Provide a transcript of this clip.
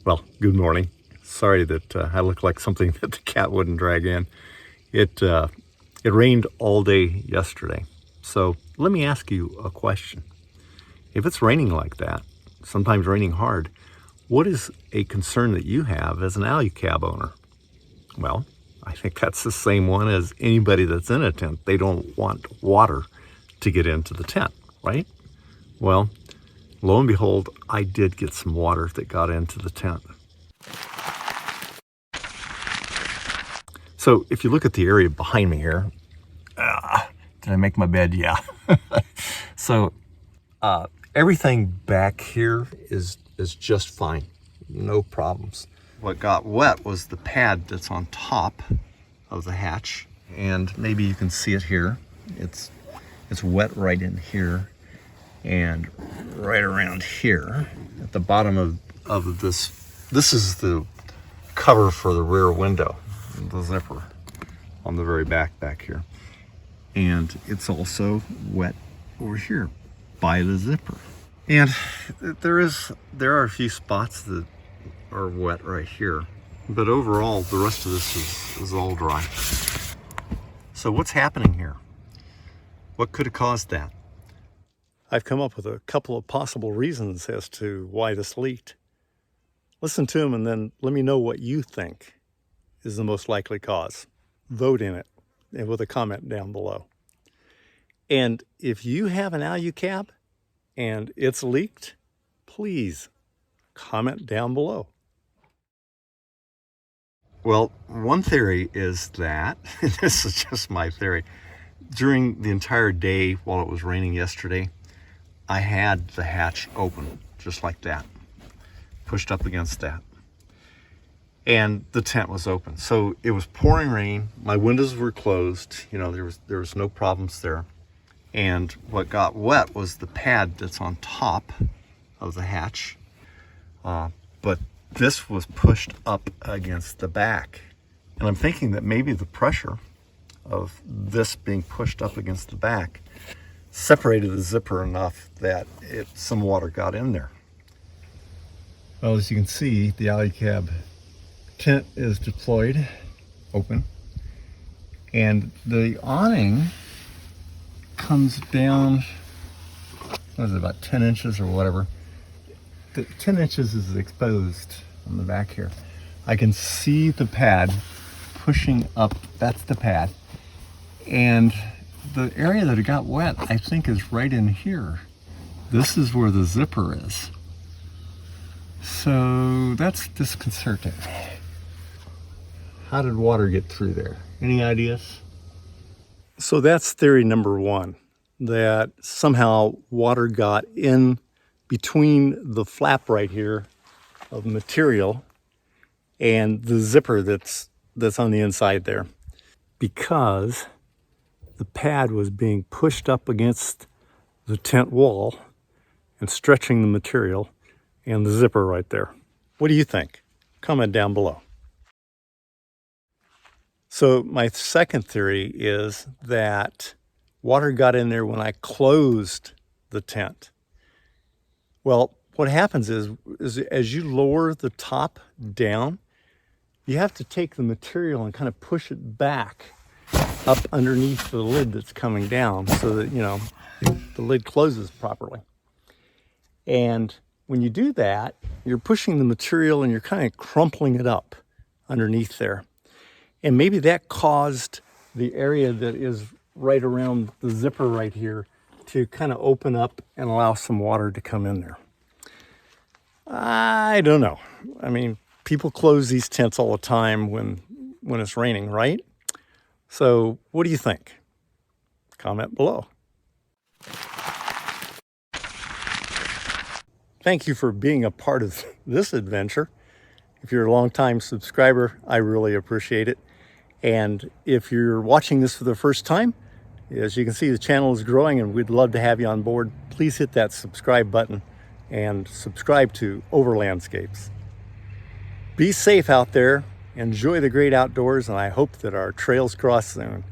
Well, good morning. Sorry that I look like something that the cat wouldn't drag in. It rained all day yesterday. So let me ask you a question. If it's raining like that, sometimes raining hard, what is a concern that you have as an ALU-CAB owner? Well, I think that's the same one as anybody that's in a tent. They don't want water to get into the tent, right? Well, lo and behold, I did get some water that got into the tent. So if you look at the area behind me here, did I make my bed? Yeah. So everything back here is just fine. No problems. What got wet was the pad that's on top of the hatch. And maybe you can see it here. It's wet right in here and right around here at the bottom of this. This is the cover for the rear window, the zipper on the very back here. And it's also wet over here by the zipper. And there are a few spots that are wet right here, but overall the rest of this is all dry. So what's happening here? What could have caused that? I've come up with a couple of possible reasons as to why this leaked. Listen to them and then let me know what you think is the most likely cause. Vote in it and with a comment down below. And if you have an ALU-CAB and it's leaked, please comment down below. Well, one theory is that, this is just my theory, during the entire day while it was raining yesterday, I had the hatch open, just like that, pushed up against that. And the tent was open. So it was pouring rain, my windows were closed, you know, there was no problems there. And what got wet was the pad that's on top of the hatch. But this was pushed up against the back. And I'm thinking that maybe the pressure of this being pushed up against the back separated the zipper enough that some water got in there. Well, as you can see, the ALU-CAB tent is deployed, open, and the awning comes down, what is it, about 10 inches or whatever. The 10 inches is exposed on the back here. I can see the pad pushing up, that's the pad. And the area that it got wet, I think, is right in here. This is where the zipper is. So that's disconcerting. How did water get through there? Any ideas? So that's theory number one, that somehow water got in between the flap right here of material and the zipper that's on the inside there, because the pad was being pushed up against the tent wall and stretching the material and the zipper right there. What do you think? Comment down below. So my second theory is that water got in there when I closed the tent. Well, what happens is as you lower the top down, you have to take the material and kind of push it back up underneath the lid that's coming down so that, you know, the lid closes properly. And when you do that, you're pushing the material and you're kind of crumpling it up underneath there. And maybe that caused the area that is right around the zipper right here to kind of open up and allow some water to come in there. I don't know. I mean, people close these tents all the time when it's raining, right? So what do you think? Comment below. Thank you for being a part of this adventure. If you're a longtime subscriber, I really appreciate it. And if you're watching this for the first time, as you can see, the channel is growing and we'd love to have you on board. Please hit that subscribe button and subscribe to Overlandscapes. Be safe out there, enjoy the great outdoors, and I hope that our trails cross soon.